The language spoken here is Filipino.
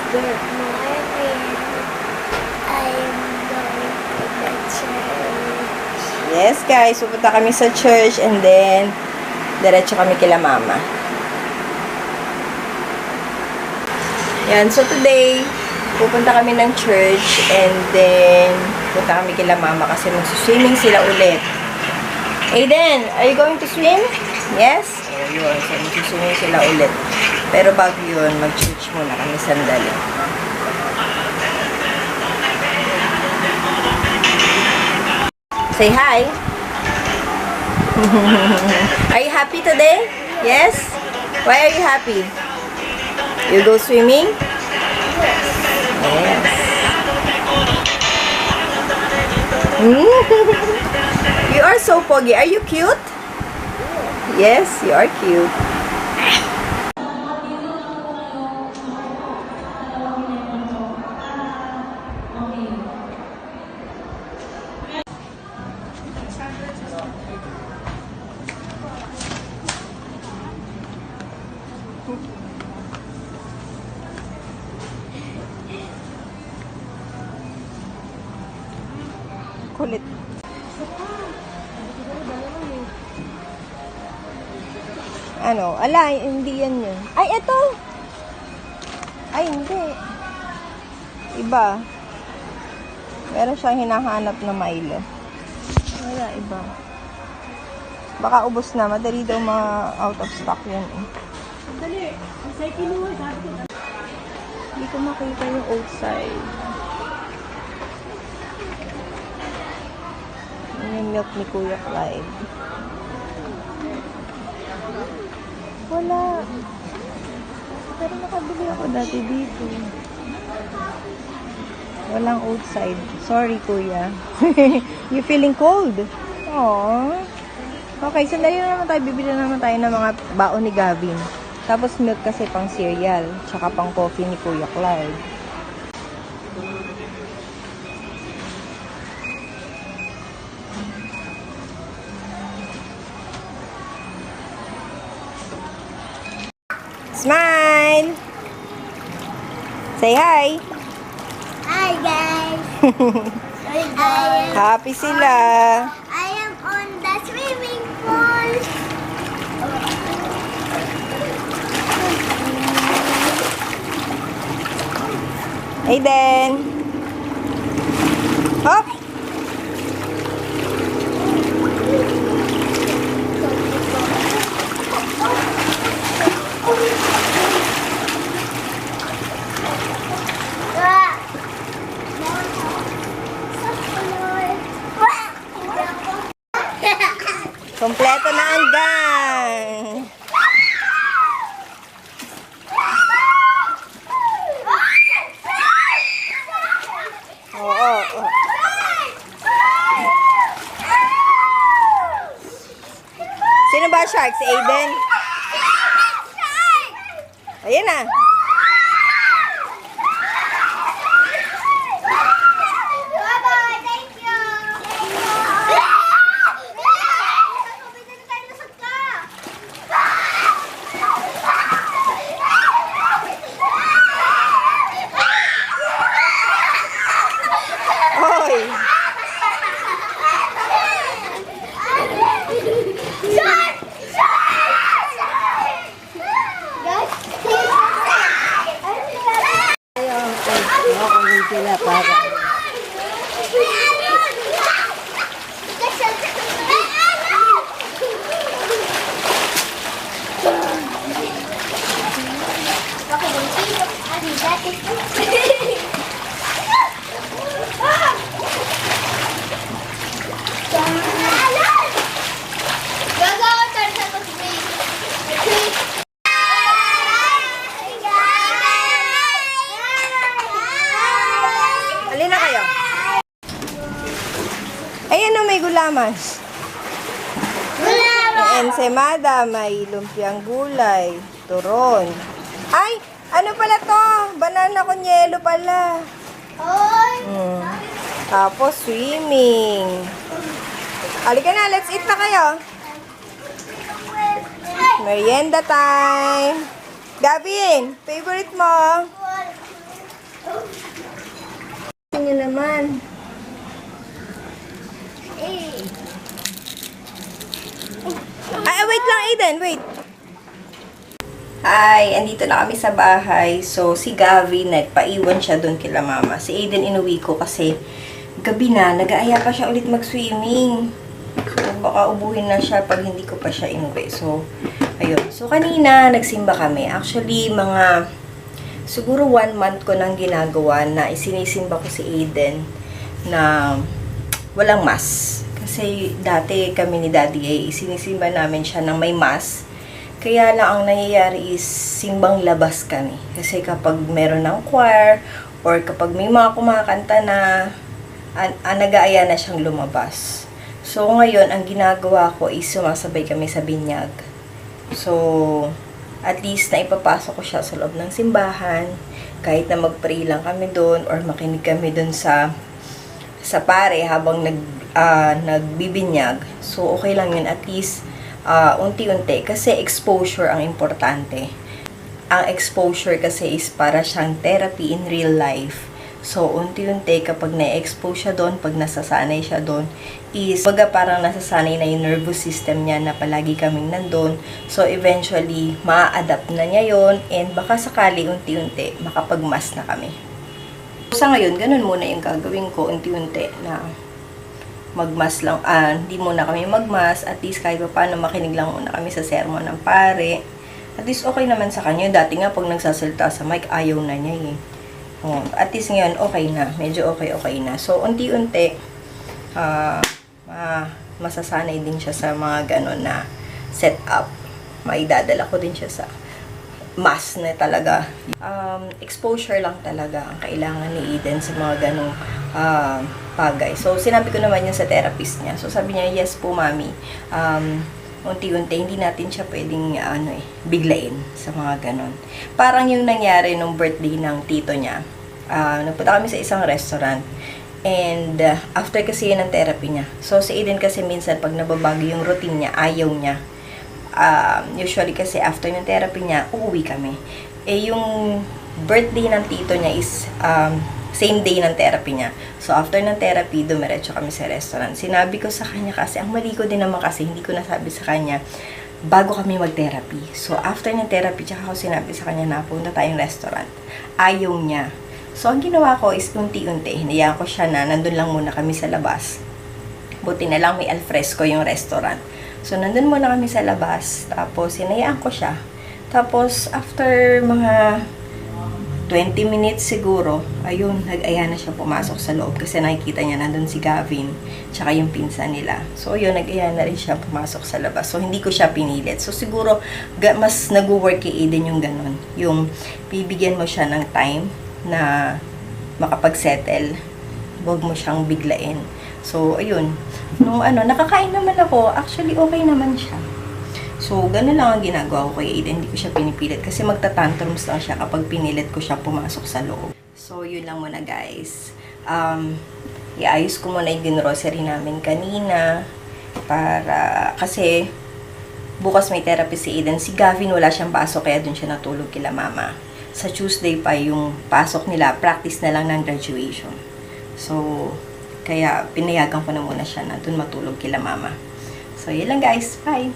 Good morning. I am going to the church. Yes, guys. Pupunta kami sa church and then diretso kami kila mama. Yan. So, today, pupunta kami ng church and then pupunta kami kila mama kasi mag-swimming sila ulit. Aiden, are you going to swim? Yes? O, yun. So, mag-swimming sila ulit. Pero bago yun, mag-church muna kami sandali. Say hi. Are you happy today? Yes? Why are you happy? You go swimming? Yes. You are so foggy. Are you cute? Yes, you are cute. Kulit. Ano? Ala, hindi yan yun. Ay, eto! Ay, hindi. Iba. Meron siyang hinahanap na Milo. Wala, iba. Baka ubos na. Madali daw out of stock yan eh. Dali. Say kinuha. Hindi ko makita yung outside. Yung milk ni Kuya Clyde. Wala. Pero nakabili ako dati dito. Walang outside. Sorry, Kuya. You feeling cold? Aww. Okay, sandali na naman tayo. Bibili na naman tayo ng mga baon ni Gavin. Tapos milk kasi pang cereal. Tsaka pang coffee ni Kuya Clyde. Smile! Say hi! Hi guys. Happy sila! I am on the swimming pool. Aiden! Hop! Kompleto na ang gang! Oo. Sino ba shark? Si Aiden? Ayan na. Bye-bye. Thank you. Hoy! Alin na kayo? Ayan o, may gulamas. May ensemada, may lumpiang gulay, turon. Ay, ano pala to? Banana con yelo pala. Tapos swimming. Halika na, let's eat na kayo. Merienda time. Gavin, favorite mo? Ano naman? Ay, wait lang, Aiden. Wait. Hi, andito na kami sa bahay. So, si Gavi, nagpaiwan siya doon kila mama. Si Aiden, inuwi ko kasi gabi na, nag-aaya pa siya ulit mag-swimming. So, baka ubuhin na siya pag hindi ko pa siya inuwi. So, ayun. So, kanina, nagsimba kami. Actually, siguro 1 month ko nang ginagawa na isinisimba ko si Aiden na walang mask. Kasi dati kami ni Daddy ay sinisimba namin siya ng may mask. Kaya lang ang nangyayari is simbang labas kami. Kasi kapag meron ng choir or kapag may mga kumakanta na nag-aaya na siyang lumabas. So ngayon, ang ginagawa ko is sumasabay kami sa binyag. So, at least na ipapasok ko siya sa loob ng simbahan. Kahit na mag-pray lang kami doon or makinig kami doon sa pare habang nagbibinyag. So, okay lang yun. At least, unti-unti. Kasi exposure ang importante. Ang exposure kasi is para siyang therapy in real life. So, unti-unti kapag na-expose siya doon, pag nasasanay siya doon, is baga parang nasasanay na yung nervous system niya na palagi kaming nandun. So, eventually, ma-adapt na niya yon and baka sakali unti-unti, makapag-mask na kami. Sa ngayon, ganun muna yung gagawin ko, unti-unti na mag-mask lang, hindi muna kami mag-mask, at least kahit pa paano makinig lang muna kami sa sermon ng pare. At least okay naman sa kanya. Dati nga pag nagsasalita sa mic, ayaw na niya eh. At least ngayon, okay na. Medyo okay na. So, unti-unti, masasanay din siya sa mga ganon na setup. Maidadala ko din siya sa mask na talaga. Exposure lang talaga ang kailangan ni Eden sa mga ganong bagay. So, sinabi ko naman yun sa therapist niya. So, sabi niya, yes po, mami. Unti-unti, hindi natin siya pwedeng biglain sa mga ganon. Parang yung nangyari nung birthday ng tito niya. Nagpunta kami sa isang restaurant. And after kasi yun ang therapy niya. So, si Eden kasi minsan pag nababago yung routine niya, ayaw niya. Usually kasi after ng therapy niya, uuwi kami. Yung birthday ng tito niya is same day ng therapy niya. So, after ng therapy, dumiretso kami sa restaurant. Sinabi ko sa kanya kasi, ang mali ko din naman kasi, hindi ko nasabi sa kanya, bago kami mag-therapy. So, after ng therapy, tsaka ako sinabi sa kanya na punta tayong restaurant. Ayaw niya. So, ang ginawa ko is unti-unti. Hinayaan ko siya na nandun lang muna kami sa labas. Buti na lang may alfresco yung restaurant. So, nandun muna kami sa labas. Tapos, hinayaan ko siya. Tapos, after mga 20 minutes siguro, ayun, nag-aya na siya pumasok sa loob kasi nakikita niya nandun si Gavin tsaka yung pinsan nila. So, yun, nag-aya na rin siya pumasok sa labas. So, hindi ko siya pinilit. So, siguro, mas nag-work kay Eden yung ganun. Yung, bibigyan mo siya ng time na makapag-settle. Huwag mo siyang biglain. So, ayun. Nung nakakain naman ako, actually, okay naman siya. So, ganun lang ang ginagawa ko kay Aiden. Hindi ko siya pinipilit kasi magtatantrums lang siya kapag pinilit ko siya pumasok sa loob. So, yun lang muna guys. Iayos ko muna yung grocery namin kanina kasi bukas may therapy si Aiden. Si Gavin wala siyang pasok kaya dun siya natulog kila mama. Sa Tuesday pa yung pasok nila, practice na lang ng graduation. So, kaya pinayagan ko na muna siya na dun matulog kila mama. So, yun lang guys. Bye!